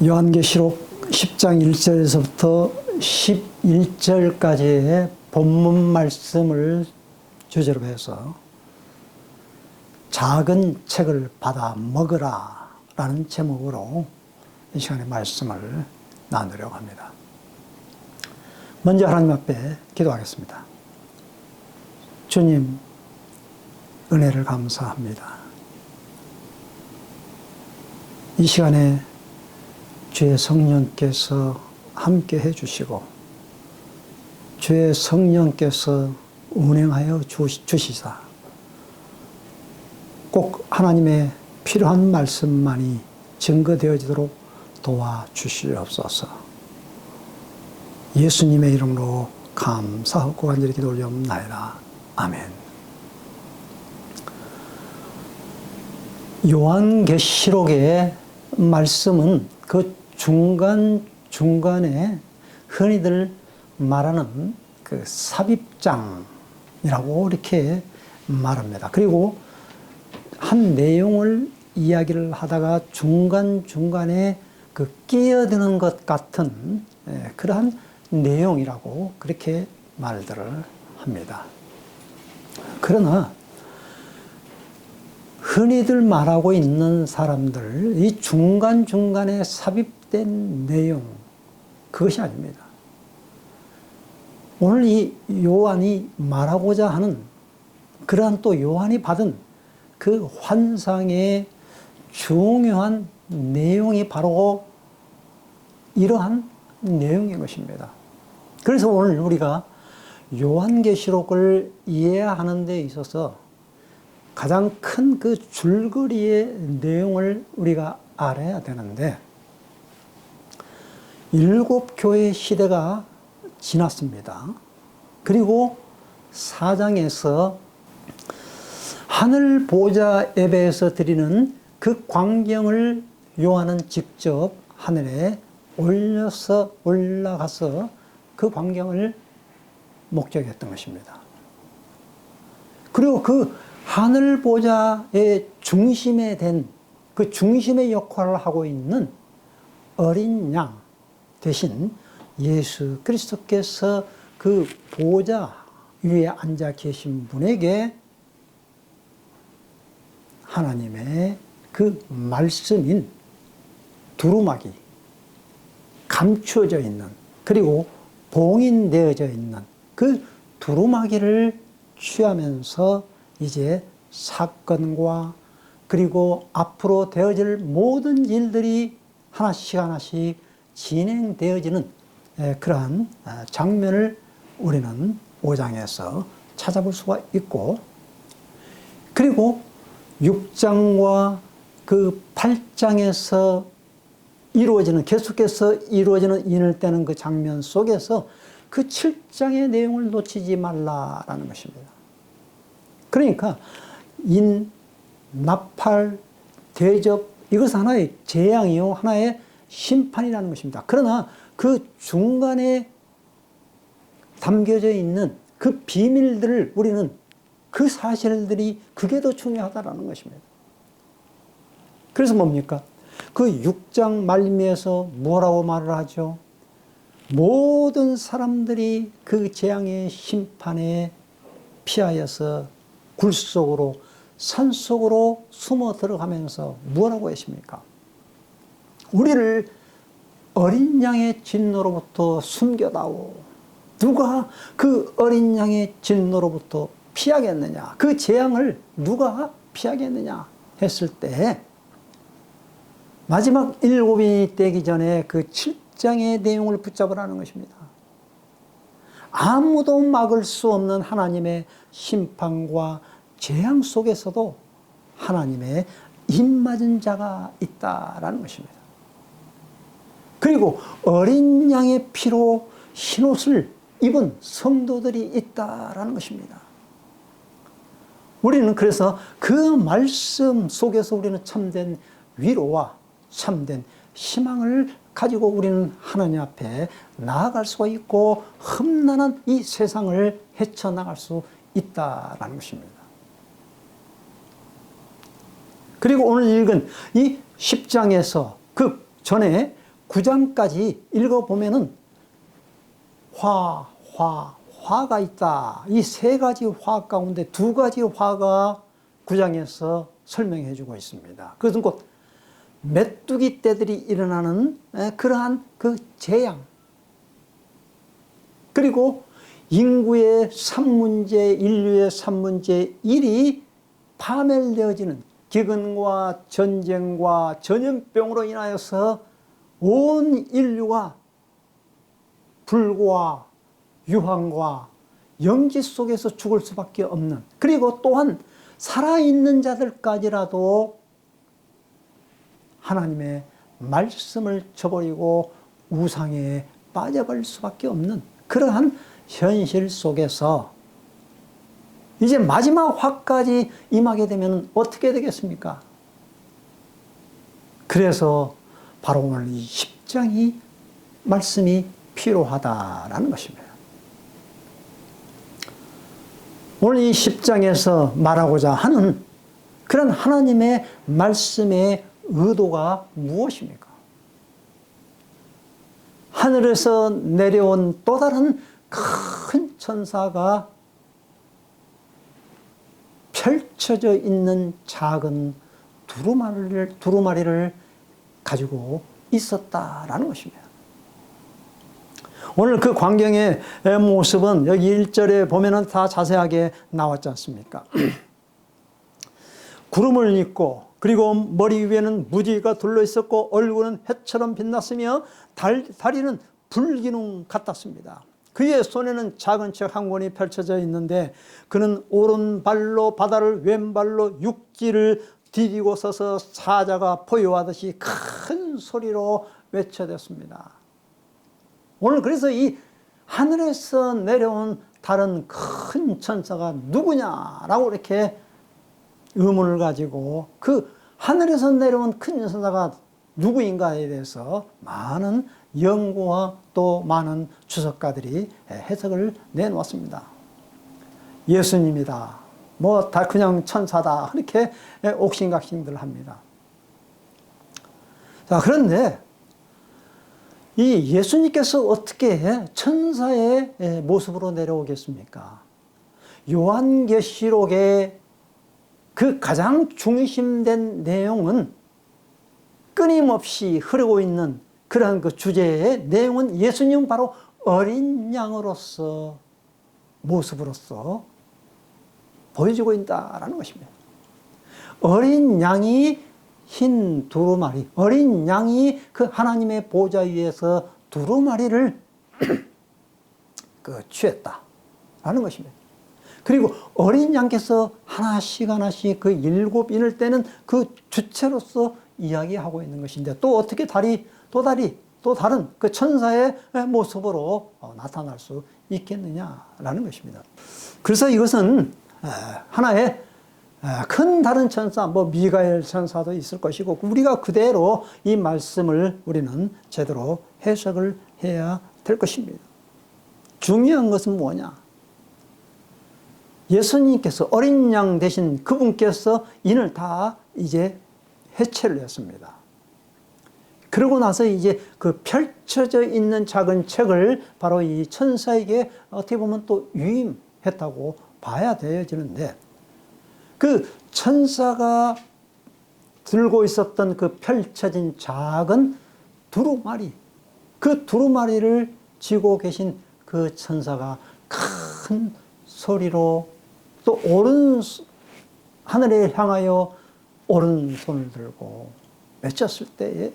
요한계시록 10장 1절에서부터 11절까지의 본문 말씀을 주제로 해서 작은 책을 받아 먹으라 라는 제목으로 이 시간에 말씀을 나누려고 합니다. 먼저 하나님 앞에 기도하겠습니다. 주님, 은혜를 감사합니다. 이 시간에 주의 성령께서 함께 해주시고 주의 성령께서 운행하여 주시사 꼭 하나님의 필요한 말씀만이 증거되어지도록 도와주시옵소서. 예수님의 이름으로 감사하고 간절히 기도 올려옵나이다. 아멘. 요한계시록의 말씀은 그 중간중간에 흔히들 말하는 그 삽입장이라고 이렇게 말합니다. 그리고 한 내용을 이야기를 하다가 중간중간에 그 끼어드는 것 같은 그러한 내용이라고 그렇게 말들을 합니다. 그러나 흔히들 말하고 있는 사람들, 이 중간중간에 삽입된 내용, 그것이 아닙니다. 오늘 이 요한이 말하고자 하는 그러한 또 요한이 받은 그 환상의 중요한 내용이 바로 이러한 내용인 것입니다. 그래서 오늘 우리가 요한계시록을 이해하는 데 있어서 가장 큰 그 줄거리의 내용을 우리가 알아야 되는데, 일곱 교회 시대가 지났습니다. 그리고 4장에서 하늘 보좌 예배에서 드리는 그 광경을 요한은 직접 하늘에 올라가서 그 광경을 목격했던 것입니다. 그리고 그 하늘 보좌의 중심에 된 그 중심의 역할을 하고 있는 어린 양 대신 예수 그리스도께서 그 보좌 위에 앉아 계신 분에게 하나님의 그 말씀인 두루마기 감추어져 있는, 그리고 봉인되어져 있는 그 두루마기를 취하면서 이제 사건과 그리고 앞으로 되어질 모든 일들이 하나씩 하나씩 진행되어지는 그러한 장면을 우리는 5장에서 찾아볼 수가 있고, 그리고 6장과 그 8장에서 계속해서 이루어지는 인을 떼는 그 장면 속에서 그 7장의 내용을 놓치지 말라라는 것입니다. 그러니까 나팔, 대접, 이것은 하나의 재앙이요, 하나의 심판이라는 것입니다. 그러나 그 중간에 담겨져 있는 그 비밀들을 우리는 그 사실들이 그게 더 중요하다는 것입니다. 그래서 뭡니까? 그 6장 말미에서 뭐라고 말을 하죠? 모든 사람들이 그 재앙의 심판에 피하여서 굴 속으로, 산 속으로 숨어 들어가면서 뭐라고 하십니까? 우리를 어린 양의 진노로부터 숨겨다오. 누가 그 어린 양의 진노로부터 피하겠느냐? 그 재앙을 누가 피하겠느냐? 했을 때 마지막 7인이 되기 전에 그 7장의 내용을 붙잡으라는 것입니다. 아무도 막을 수 없는 하나님의 심판과 재앙 속에서도 하나님의 입맞은 자가 있다라는 것입니다. 그리고 어린 양의 피로 흰옷을 입은 성도들이 있다라는 것입니다. 우리는 그래서 그 말씀 속에서 우리는 참된 위로와 참된 희망을 가지고 우리는 하나님 앞에 나아갈 수가 있고 험난한 이 세상을 헤쳐나갈 수 있다라는 것입니다. 그리고 오늘 읽은 이 10장에서 그 전에 9장까지 읽어보면은 화가 있다. 이 세 가지 화 가운데 두 가지 화가 9장에서 설명해 주고 있습니다. 그것은 곧 메뚜기 떼들이 일어나는 그러한 그 재앙, 그리고 인구의 3문제, 인류의 3문제 1이 파멸되어지는 기근과 전쟁과 전염병으로 인하여서 온 인류가 불과 유황과 영지 속에서 죽을 수밖에 없는, 그리고 또한 살아있는 자들까지라도 하나님의 말씀을 저버리고 우상에 빠져버릴 수밖에 없는 그러한 현실 속에서 이제 마지막 화까지 임하게 되면 어떻게 되겠습니까? 그래서 바로 오늘 이 10장이 말씀이 필요하다라는 것입니다. 오늘 이 10장에서 말하고자 하는 그런 하나님의 말씀의 의도가 무엇입니까? 하늘에서 내려온 또 다른 큰 천사가 펼쳐져 있는 작은 두루마리를 가지고 있었다라는 것입니다. 오늘 그 광경의 모습은 여기 1절에 보면은 다 자세하게 나왔지 않습니까? 구름을 입고, 그리고 머리 위에는 무지개가 둘러 있었고, 얼굴은 해처럼 빛났으며 다리는 불기둥 같았습니다. 그의 손에는 작은 책 한 권이 펼쳐져 있는데, 그는 오른발로 바다를, 왼발로 육지를 디디고 서서 사자가 포효하듯이 큰 소리로 외쳐댔습니다. 오늘 그래서 이 하늘에서 내려온 다른 큰 천사가 누구냐라고 이렇게 의문을 가지고 그 하늘에서 내려온 큰 천사가 누구인가에 대해서 많은 연구와 또 많은 주석가들이 해석을 내놓았습니다. 예수님이다, 뭐 다 그냥 천사다, 그렇게 옥신각신들 합니다. 자, 그런데 이 예수님께서 어떻게 천사의 모습으로 내려오겠습니까? 요한계시록의 그 가장 중심된 내용은 끊임없이 흐르고 있는 그러한 그 주제의 내용은 예수님은 바로 어린 양으로서 모습으로서 보여지고 있다라는 것입니다. 어린 양이 흰 두루마리, 어린 양이 그 하나님의 보좌 위에서 두루마리를 취했다라는 것입니다. 그리고 어린 양께서 하나씩 하나씩 그 7인을 떼는 그 주체로서 이야기하고 있는 것인데, 또 어떻게 또 다른 그 천사의 모습으로 나타날 수 있겠느냐라는 것입니다. 그래서 이것은 하나의 큰 다른 천사, 뭐 미가엘 천사도 있을 것이고, 우리가 그대로 이 말씀을 우리는 제대로 해석을 해야 될 것입니다. 중요한 것은 뭐냐? 예수님께서 어린 양 대신 그분께서 이를 다 이제 해체를 했습니다. 그러고 나서 이제 그 펼쳐져 있는 작은 책을 바로 이 천사에게 어떻게 보면 또 위임했다고 봐야 되어지는데, 그 천사가 들고 있었던 그 펼쳐진 작은 두루마리, 그 두루마리를 쥐고 계신 그 천사가 큰 소리로 또 하늘에 향하여 오른손을 들고 외쳤을 때에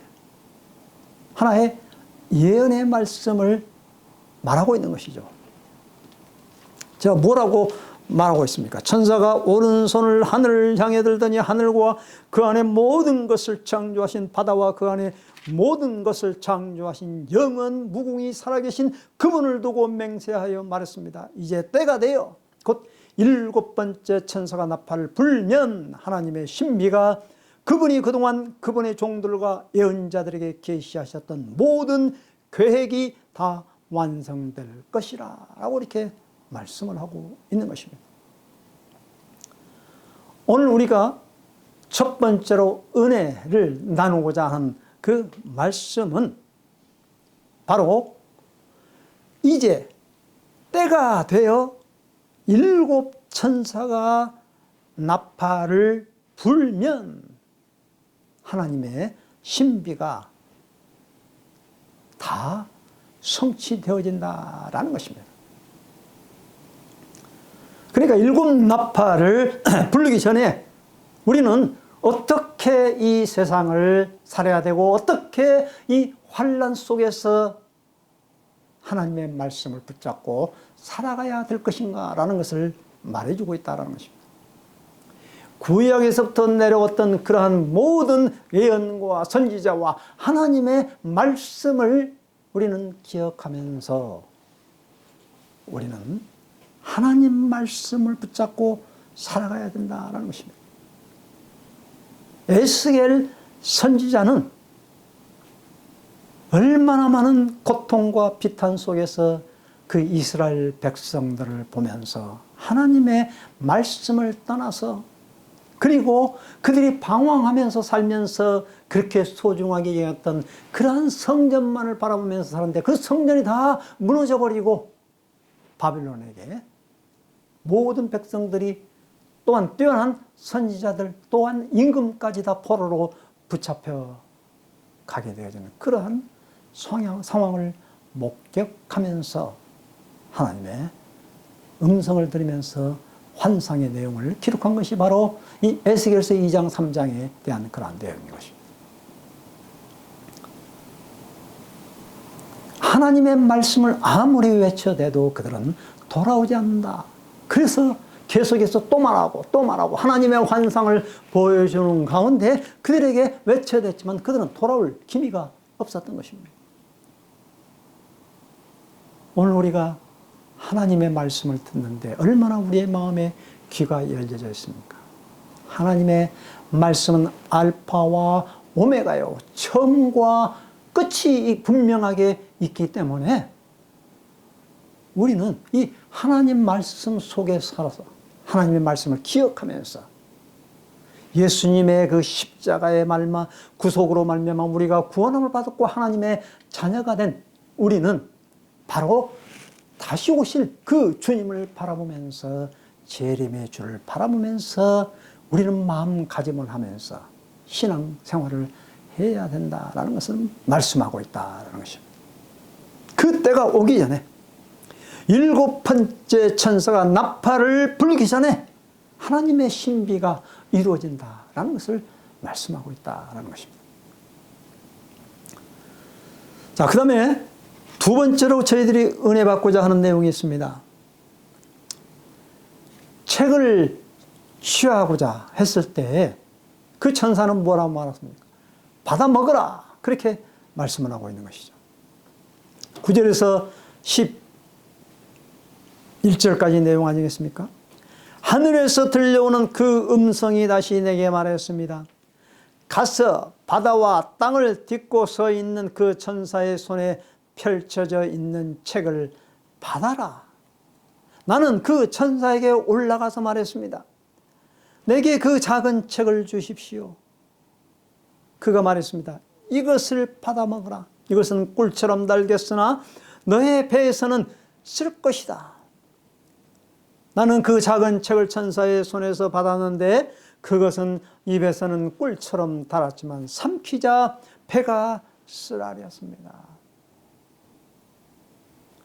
하나의 예언의 말씀을 말하고 있는 것이죠. 제가 뭐라고 말하고 있습니까? 천사가 오른손을 하늘을 향해 들더니 하늘과 그 안에 모든 것을 창조하신 바다와 그 안에 모든 것을 창조하신 영원 무궁히 살아계신 그분을 두고 맹세하여 말했습니다. 이제 때가 되어 곧 7번째 천사가 나팔을 불면 하나님의 신비가 그분이 그동안 그분의 종들과 예언자들에게 계시하셨던 모든 계획이 다 완성될 것이라 라고 이렇게 말씀을 하고 있는 것입니다. 오늘 우리가 첫 번째로 은혜를 나누고자 하는 그 말씀은 바로 이제 때가 되어 7 천사가 나팔을 불면 하나님의 신비가 다 성취되어진다라는 것입니다. 그러니까 7 나팔을 부르기 전에 우리는 어떻게 이 세상을 살아야 되고 어떻게 이 환난 속에서 하나님의 말씀을 붙잡고 살아가야 될 것인가 라는 것을 말해주고 있다는 것입니다. 구약에서부터 내려왔던 그러한 모든 예언과 선지자와 하나님의 말씀을 우리는 기억하면서 우리는 하나님 말씀을 붙잡고 살아가야 된다는 것입니다. 에스겔 선지자는 얼마나 많은 고통과 비탄 속에서 그 이스라엘 백성들을 보면서 하나님의 말씀을 떠나서 그리고 그들이 방황하면서 살면서 그렇게 소중하게 여겼던 그러한 성전만을 바라보면서 살았는데 그 성전이 다 무너져버리고 바빌론에게 모든 백성들이 또한 뛰어난 선지자들 또한 임금까지 다 포로로 붙잡혀 가게 되어지는 그러한 상황을 목격하면서 하나님의 음성을 들으면서 환상의 내용을 기록한 것이 바로 이 에스겔서 2장 3장에 대한 그러한 내용인 것입니다. 하나님의 말씀을 아무리 외쳐대도 그들은 돌아오지 않는다. 그래서 계속해서 또 말하고 하나님의 환상을 보여주는 가운데 그들에게 외쳐댔지만 그들은 돌아올 기미가 없었던 것입니다. 오늘 우리가 하나님의 말씀을 듣는데 얼마나 우리의 마음에 귀가 열려져 있습니까? 하나님의 말씀은 알파와 오메가요. 처음과 끝이 분명하게 있기 때문에 우리는 이 하나님 말씀 속에 살아서 하나님의 말씀을 기억하면서 예수님의 그 십자가의 말마 구속으로 말미암아 우리가 구원함을 받았고 하나님의 자녀가 된 우리는 바로 다시 오실 그 주님을 바라보면서 재림의 주를 바라보면서 우리는 마음가짐을 하면서 신앙 생활을 해야 된다라는 것을 말씀하고 있다는 것입니다. 그 때가 오기 전에 7번째 천사가 나팔을 불기 전에 하나님의 신비가 이루어진다라는 것을 말씀하고 있다는 것입니다. 자, 그 다음에 두 번째로 저희들이 은혜 받고자 하는 내용이 있습니다. 책을 취하고자 했을 때 그 천사는 뭐라고 말했습니까? 받아 먹어라. 그렇게 말씀을 하고 있는 것이죠. 9절에서 11절까지 내용 아니겠습니까? 하늘에서 들려오는 그 음성이 다시 내게 말했습니다. 가서 바다와 땅을 딛고 서 있는 그 천사의 손에 펼쳐져 있는 책을 받아라. 나는 그 천사에게 올라가서 말했습니다. 내게 그 작은 책을 주십시오. 그가 말했습니다. 이것을 받아 먹으라. 이것은 꿀처럼 달겠으나 너의 배에서는 쓸 것이다. 나는 그 작은 책을 천사의 손에서 받았는데 그것은 입에서는 꿀처럼 달았지만 삼키자 배가 쓰라렸습니다.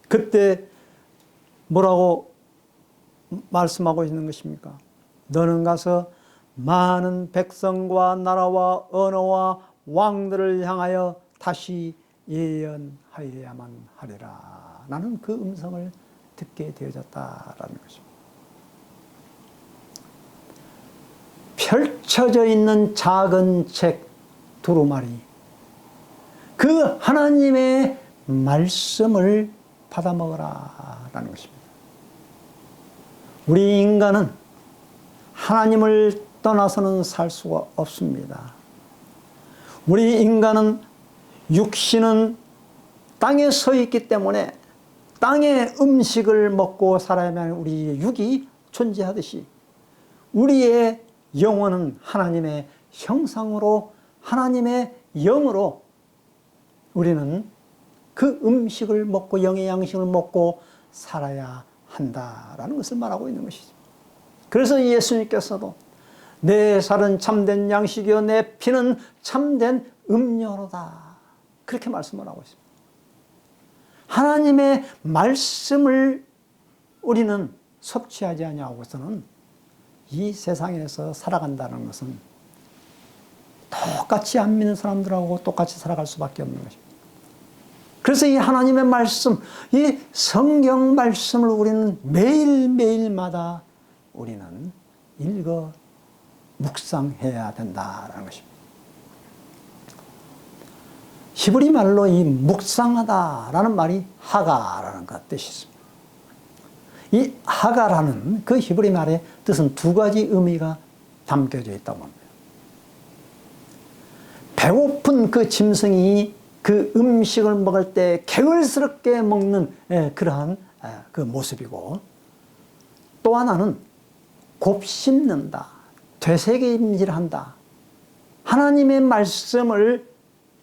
그때 뭐라고 말씀하고 있는 것입니까? 너는 가서 많은 백성과 나라와 언어와 왕들을 향하여 다시 예언하여야만 하리라. 나는 그 음성을 듣게 되어졌다라는 것입니다. 펼쳐져 있는 작은 책 두루마리, 그 하나님의 말씀을 받아 먹으라라는 것입니다. 우리 인간은 하나님을 떠나서는 살 수가 없습니다. 우리 인간은 육신은 땅에 서 있기 때문에 땅의 음식을 먹고 살아야만 우리의 육이 존재하듯이 우리의 영혼은 하나님의 형상으로 하나님의 영으로 우리는 그 음식을 먹고 영의 양식을 먹고 살아야 한다라는 것을 말하고 있는 것이죠. 그래서 예수님께서도 내 살은 참된 양식이요 내 피는 참된 음료로다, 그렇게 말씀을 하고 있습니다. 하나님의 말씀을 우리는 섭취하지 아니하고서는 이 세상에서 살아간다는 것은 똑같이 안 믿는 사람들하고 똑같이 살아갈 수밖에 없는 것입니다. 그래서 이 하나님의 말씀, 이 성경 말씀을 우리는 매일매일마다 우리는 읽어 묵상해야 된다는 것입니다. 히브리 말로 이 묵상하다라는 말이 하가라는 것 뜻이 있습니다. 이 하가라는 그 히브리 말의 뜻은 두 가지 의미가 담겨져 있다고 합니다. 배고픈 그 짐승이 그 음식을 먹을 때 개걸스럽게 먹는 그러한 그 모습이고, 또 하나는 곱씹는다, 되새김질한다. 하나님의 말씀을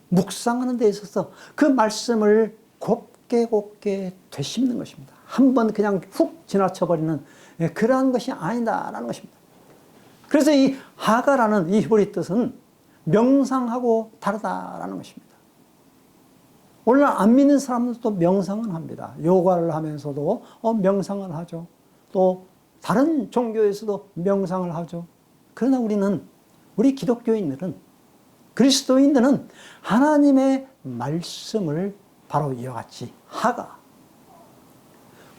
묵상하는 데 있어서 그 말씀을 곱게 되씹는 것입니다. 한번 그냥 훅 지나쳐버리는 그러한 것이 아니다라는 것입니다. 그래서 이 하가라는 이 히브리 뜻은 명상하고 다르다라는 것입니다. 오늘날 안 믿는 사람들도 명상을 합니다. 요가를 하면서도 명상을 하죠. 또 다른 종교에서도 명상을 하죠. 그러나 우리 기독교인들은, 그리스도인들은 하나님의 말씀을 바로 이와 같이 하가,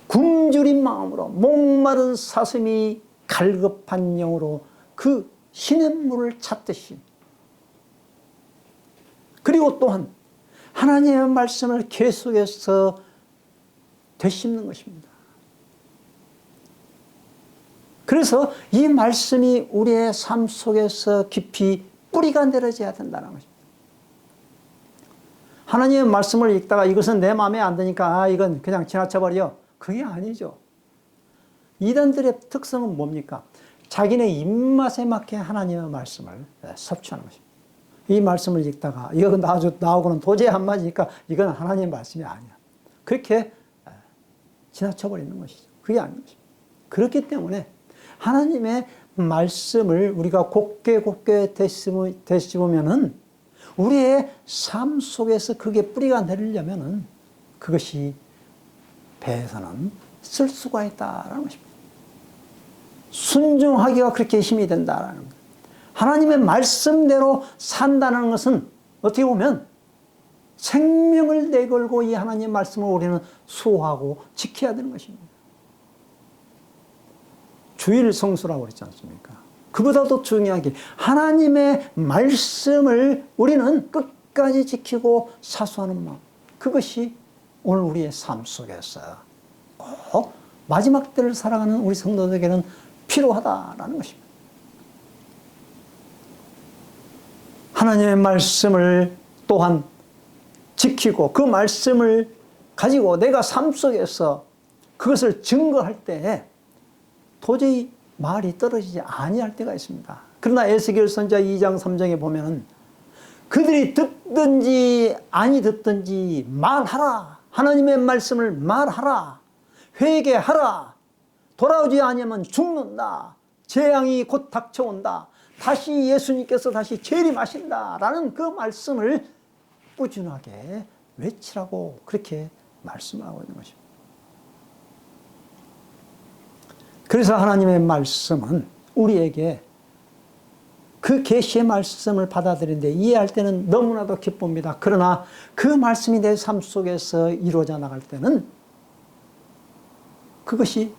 굶주린 마음으로 목마른 사슴이 갈급한 영으로 그 시냇물을 찾듯이, 그리고 또한 하나님의 말씀을 계속해서 되씹는 것입니다. 그래서 이 말씀이 우리의 삶 속에서 깊이 뿌리가 내려져야 된다는 것입니다. 하나님의 말씀을 읽다가 이것은 내 마음에 안 드니까 이건 그냥 지나쳐버려, 그게 아니죠. 이단들의 특성은 뭡니까? 자기네 입맛에 맞게 하나님의 말씀을 섭취하는 것입니다. 이 말씀을 읽다가 이거 나하고는 도저히 안 맞으니까 이건 하나님의 말씀이 아니야, 그렇게 지나쳐버리는 것이죠. 그게 아닌 것입니다. 그렇기 때문에 하나님의 말씀을 우리가 곱게 되씹으면은 우리의 삶 속에서 그게 뿌리가 내리려면은 그것이 배에서는 쓸 수가 있다라는 것입니다. 순종하기가 그렇게 힘이 된다라는 겁니다. 하나님의 말씀대로 산다는 것은 어떻게 보면 생명을 내걸고 이 하나님의 말씀을 우리는 수호하고 지켜야 되는 것입니다. 주일 성수라고 그랬지 않습니까? 그보다도 중요하게 하나님의 말씀을 우리는 끝까지 지키고 사수하는 마음, 그것이 오늘 우리의 삶 속에서 꼭 마지막 때를 살아가는 우리 성도들에게는 필요하다라는 것입니다. 하나님의 말씀을 또한 지키고 그 말씀을 가지고 내가 삶 속에서 그것을 증거할 때 도저히 말이 떨어지지 아니할 때가 있습니다. 그러나 에스겔 선지자 2장 3장에 보면 그들이 듣든지 아니 듣든지 말하라, 하나님의 말씀을 말하라, 회개하라, 돌아오지 아니하면 죽는다, 재앙이 곧 닥쳐온다, 다시 예수님께서 다시 재림하신다라는 그 말씀을 꾸준하게 외치라고 그렇게 말씀하고 있는 것입니다. 그래서 하나님의 말씀은 우리에게 그 계시의 말씀을 받아들이는데 이해할 때는 너무나도 기쁩니다. 그러나 그 말씀이 내 삶 속에서 이루어져 나갈 때는 그것이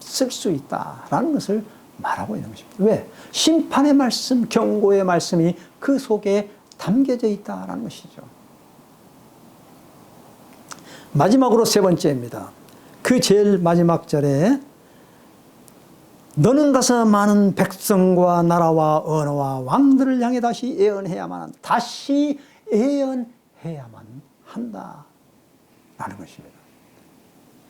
쓸 수 있다라는 것을 말하고 있는 것입니다. 왜? 심판의 말씀, 경고의 말씀이 그 속에 담겨져 있다라는 것이죠. 마지막으로 세 번째입니다. 그 제일 마지막 절에 너는 가서 많은 백성과 나라와 언어와 왕들을 향해 다시 예언해야만 한다. 다시 예언해야만 한다 라는 것입니다.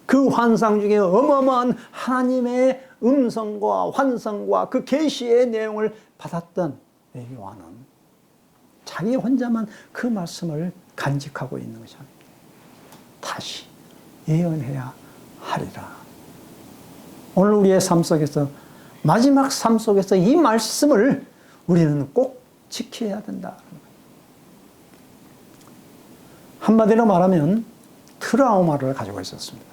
그 환상 중에 어마어마한 하나님의 음성과 환상과 그 계시의 내용을 받았던 요한은 자기 혼자만 그 말씀을 간직하고 있는 것이 아닙니다. 다시 예언해야 하리라. 오늘 우리의 삶 속에서, 마지막 삶 속에서 이 말씀을 우리는 꼭 지켜야 된다. 한마디로 말하면 트라우마를 가지고 있었습니다.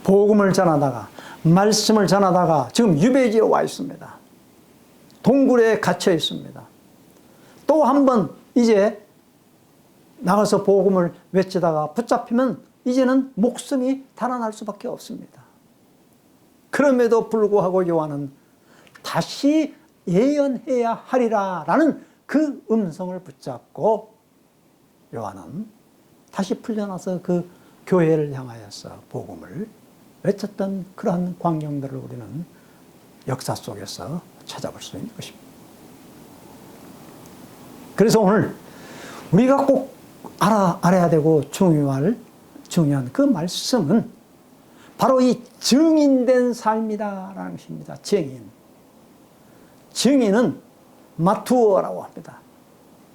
복음을 전하다가, 말씀을 전하다가 지금 유배지에 와 있습니다. 동굴에 갇혀 있습니다. 또 한 번 이제 나가서 복음을 외치다가 붙잡히면 이제는 목숨이 달아날 수밖에 없습니다. 그럼에도 불구하고 요한은 다시 예언해야 하리라 라는 그 음성을 붙잡고 요한은 다시 풀려나서 그 교회를 향하여서 복음을 외쳤던 그러한 광경들을 우리는 역사 속에서 찾아볼 수 있는 것입니다. 그래서 오늘 우리가 꼭 알아야 되고 중요한 그 말씀은 바로 이 증인된 삶이다라는 것입니다. 증인은 마투어라고 합니다.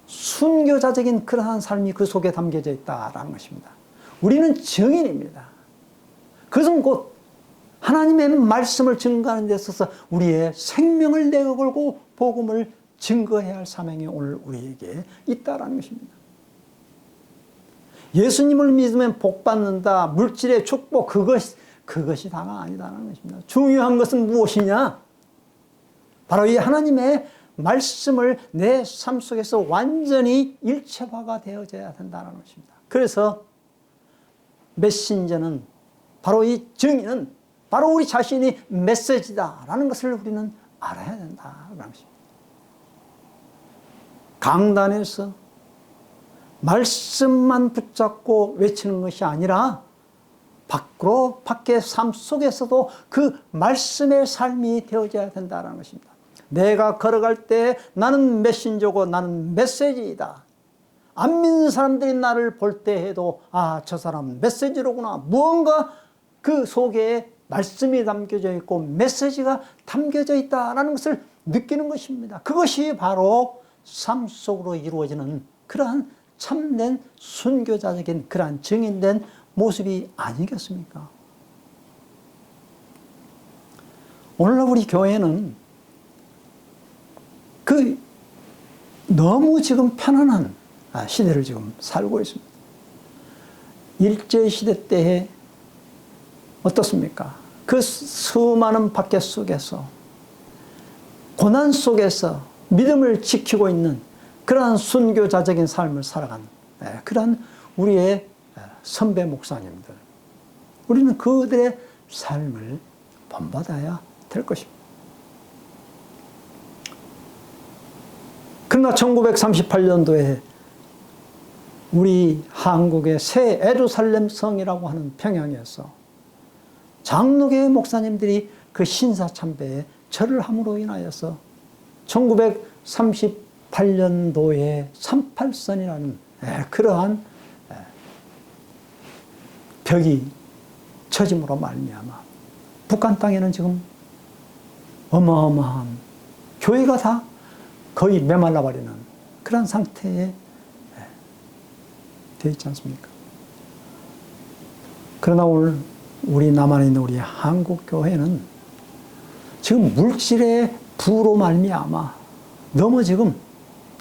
순교자적인 그러한 삶이 그 속에 담겨져 있다라는 것입니다. 우리는 증인입니다. 그것은 곧 하나님의 말씀을 증거하는 데 있어서 우리의 생명을 내걸고 복음을 증거해야 할 사명이 오늘 우리에게 있다라는 것입니다. 예수님을 믿으면 복 받는다, 물질의 축복, 그것이 다가 아니다라는 것입니다. 중요한 것은 무엇이냐? 바로 이 하나님의 말씀을 내 삶 속에서 완전히 일체화가 되어져야 된다는 것입니다. 그래서 메신저는, 바로 이 증인은 바로 우리 자신이 메시지다라는 것을 우리는 알아야 된다는 것입니다. 강단에서 말씀만 붙잡고 외치는 것이 아니라 밖의 삶 속에서도 그 말씀의 삶이 되어져야 된다는 것입니다. 내가 걸어갈 때 나는 메신저고 나는 메시지이다. 안 믿는 사람들이 나를 볼 때 해도 저 사람 메시지로구나. 무언가 그 속에 말씀이 담겨져 있고 메시지가 담겨져 있다는 것을 느끼는 것입니다. 그것이 바로 삶 속으로 이루어지는 그러한 참된 순교자적인 그러한 증인된 모습이 아니겠습니까? 오늘날 우리 교회는 너무 지금 편안한 시대를 지금 살고 있습니다. 일제시대 때에 어떻습니까? 그 수많은 박해 속에서, 고난 속에서 믿음을 지키고 있는 그러한 순교자적인 삶을 살아간 그러한 우리의 선배 목사님들, 우리는 그들의 삶을 본받아야 될 것입니다. 그러나 1938년도에 우리 한국의 새 예루살렘 성이라고 하는 평양에서 장로교회 목사님들이 그 신사참배에 절을 함으로 인하여서 1938년도에 38선이라는 그러한 벽이 쳐짐으로 말미암아 북한 땅에는 지금 어마어마한 교회가 다 거의 메말라버리는 그런 상태에 되어 있지 않습니까? 그러나 오늘 우리 남한에 있는 우리 한국교회는 지금 물질의 부로 말미암아 너무 지금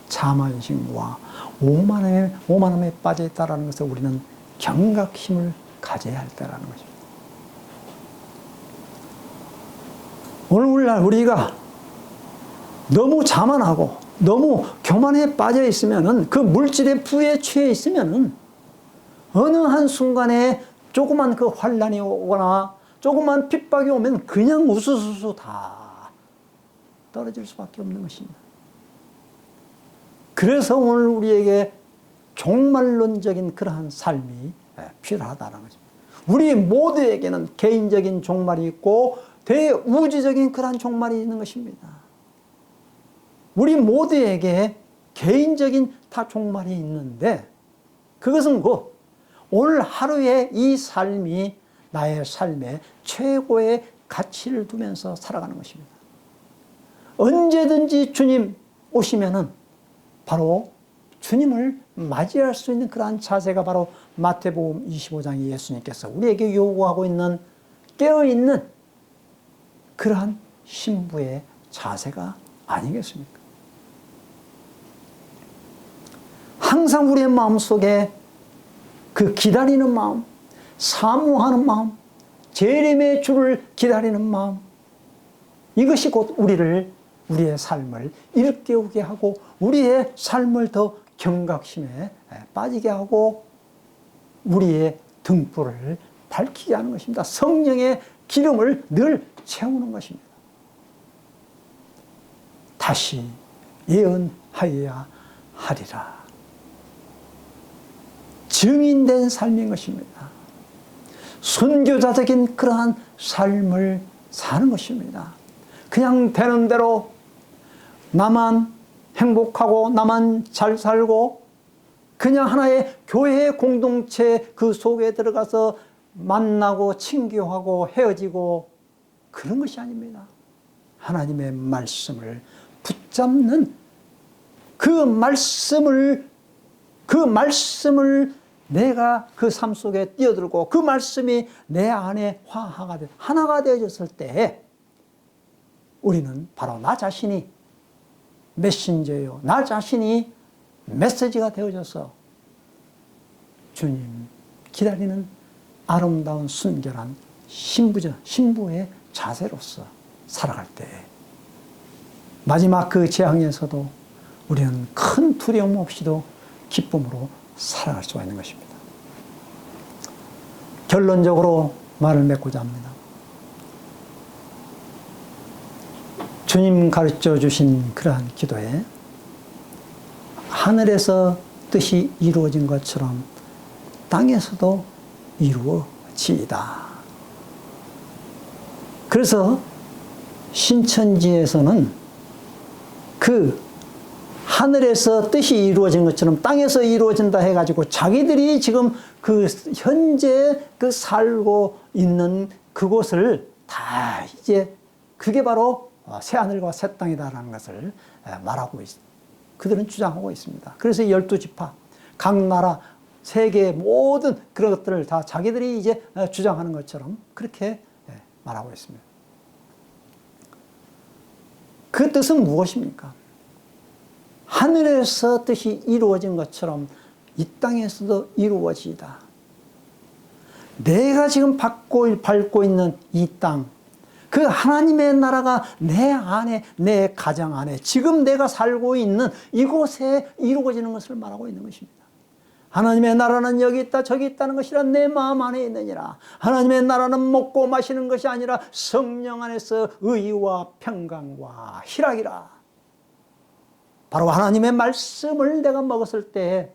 자만심과 오만함에 빠져 있다는 것을 우리는 경각심을 가져야 할 때라는 것입니다. 오늘날 우리가 너무 자만하고 너무 교만에 빠져 있으면은, 그 물질의 부에 취해 있으면은 어느 한순간에 조그만 그 환란이 오거나 조그만 핍박이 오면 그냥 우수수수 다 떨어질 수밖에 없는 것입니다. 그래서 오늘 우리에게 종말론적인 그러한 삶이 필요하다는 것입니다. 우리 모두에게는 개인적인 종말이 있고 대우주적인 그러한 종말이 있는 것입니다. 우리 모두에게 개인적인 다 종말이 있는데, 그것은 곧 오늘 하루의 이 삶이 나의 삶의 최고의 가치를 두면서 살아가는 것입니다. 언제든지 주님 오시면은 바로 주님을 맞이할 수 있는 그러한 자세가 바로 마태복음 25장에 예수님께서 우리에게 요구하고 있는 깨어있는 그러한 신부의 자세가 아니겠습니까? 항상 우리의 마음속에 그 기다리는 마음, 사모하는 마음, 재림의 주를 기다리는 마음, 이것이 곧 우리의 삶을 일깨우게 하고 우리의 삶을 더 경각심에 빠지게 하고 우리의 등불을 밝히게 하는 것입니다. 성령의 기름을 늘 채우는 것입니다. 다시 예언하여야 하리라. 증인된 삶인 것입니다. 순교자적인 그러한 삶을 사는 것입니다. 그냥 되는 대로 나만 행복하고 나만 잘 살고 그냥 하나의 교회 공동체 그 속에 들어가서 만나고 친교하고 헤어지고 그런 것이 아닙니다. 하나님의 말씀을 붙잡는 그 말씀을 내가 그 삶 속에 뛰어들고 그 말씀이 내 안에 하나가 되어졌을 때 우리는 바로 나 자신이 메신저요, 나 자신이 메시지가 되어져서 주님 기다리는 아름다운 순결한 신부의 자세로서 살아갈 때 마지막 그 재앙에서도 우리는 큰 두려움 없이도 기쁨으로 살아갈 수가 있는 것입니다. 결론적으로 말을 맺고자 합니다. 주님 가르쳐 주신 그러한 기도에 하늘에서 뜻이 이루어진 것처럼 땅에서도 이루어지이다. 그래서 신천지에서는 그 하늘에서 뜻이 이루어진 것처럼 땅에서 이루어진다 해가지고 자기들이 지금 그 현재 그 살고 있는 그곳을 다 이제 그게 바로 새하늘과 새 땅이다라는 것을 말하고 있습니다. 그들은 주장하고 있습니다. 그래서 12지파, 각 나라, 세계의 모든 그런 것들을 다 자기들이 이제 주장하는 것처럼 그렇게 말하고 있습니다. 그 뜻은 무엇입니까? 하늘에서 뜻이 이루어진 것처럼 이 땅에서도 이루어지다. 내가 지금 밟고 있는 이 땅, 그 하나님의 나라가 내 안에, 내 가정 안에, 지금 내가 살고 있는 이곳에 이루어지는 것을 말하고 있는 것입니다. 하나님의 나라는 여기 있다 저기 있다는 것이라 내 마음 안에 있느니라. 하나님의 나라는 먹고 마시는 것이 아니라 성령 안에서 의와 평강과 희락이라. 바로 하나님의 말씀을 내가 먹었을 때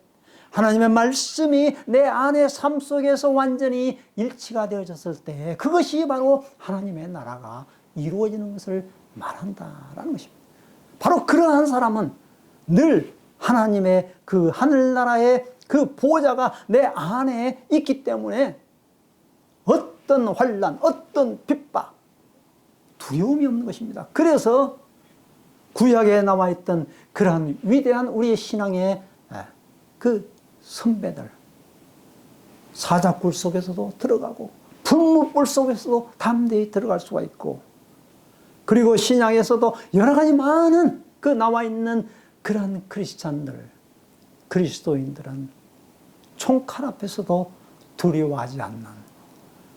하나님의 말씀이 내 안의 삶 속에서 완전히 일치가 되어졌을 때 그것이 바로 하나님의 나라가 이루어지는 것을 말한다라는 것입니다. 바로 그러한 사람은 늘 하나님의 그 하늘나라의 그 보호자가 내 안에 있기 때문에 어떤 환난, 어떤 핍박, 두려움이 없는 것입니다. 그래서 구약에 나와 있던 그러한 위대한 우리의 신앙의 그 선배들, 사자굴 속에서도 들어가고 불무불 속에서도 담대히 들어갈 수가 있고, 그리고 신약에서도 여러 가지 많은 그 나와 있는 그러한 크리스찬들, 그리스도인들은 총칼 앞에서도 두려워하지 않는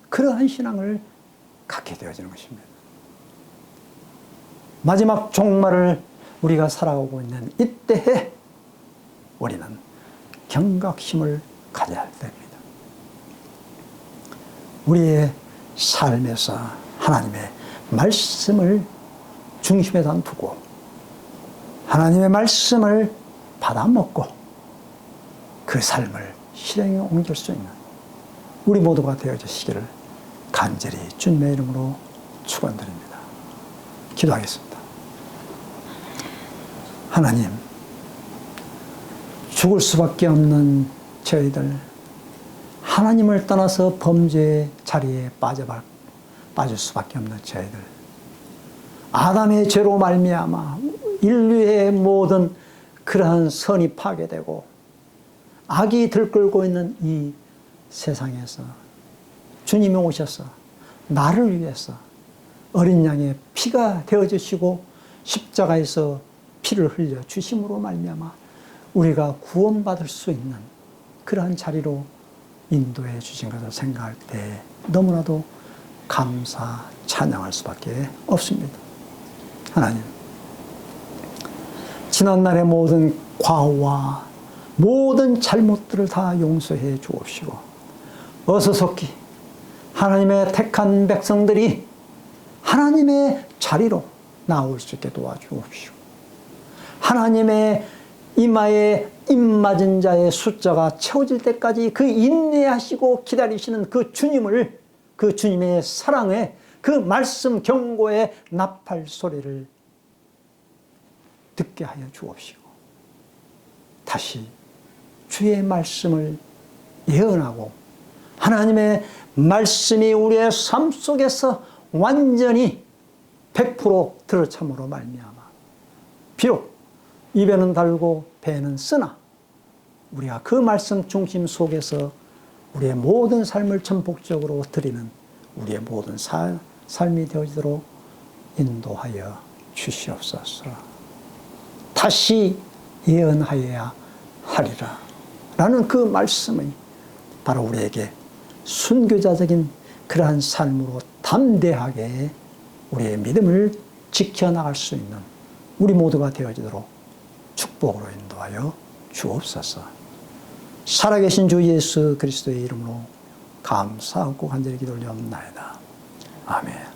그러한 신앙을 갖게 되어지는 것입니다. 마지막 종말을 우리가 살아가고 있는 이때에 우리는 경각심을 가져야 할 때입니다. 우리의 삶에서 하나님의 말씀을 중심에 두고 하나님의 말씀을 받아먹고 그 삶을 실행에 옮길 수 있는 우리 모두가 되어주시기를 간절히 주님의 이름으로 축원드립니다. 기도하겠습니다. 하나님, 죽을 수밖에 없는 저희들, 하나님을 떠나서 범죄의 자리에 빠질 수밖에 없는 저희들, 아담의 죄로 말미암아 인류의 모든 그러한 선이 파괴되고 악이 들끓고 있는 이 세상에서 주님이 오셔서 나를 위해서 어린 양의 피가 되어주시고 십자가에서 피를 흘려 주심으로 말미암아 우리가 구원받을 수 있는 그러한 자리로 인도해 주신 것을 생각할 때 너무나도 감사 찬양할 수밖에 없습니다. 하나님, 지난날의 모든 과오와 모든 잘못들을 다 용서해 주옵시고 어서속히 하나님의 택한 백성들이 하나님의 자리로 나올 수 있게 도와주옵시고 하나님의 이마에 입맞은 자의 숫자가 채워질 때까지 그 인내하시고 기다리시는 그 주님을, 그 주님의 사랑에, 그 말씀 경고의 나팔 소리를 듣게 하여 주옵시고 다시 주의 말씀을 예언하고 하나님의 말씀이 우리의 삶 속에서 완전히 100% 들어참으로 말미암아 비록 입에는 달고 배에는 쓰나 우리가 그 말씀 중심 속에서 우리의 모든 삶을 전폭적으로 드리는 우리의 모든 삶이 되어지도록 인도하여 주시옵소서. 다시 예언하여야 하리라 라는 그 말씀이 바로 우리에게 순교자적인 그러한 삶으로 담대하게 우리의 믿음을 지켜나갈 수 있는 우리 모두가 되어지도록 축복으로 인도하여 주옵소서. 살아계신 주 예수 그리스도의 이름으로 감사하고 간절히 기도 올려옵나이다. 아멘.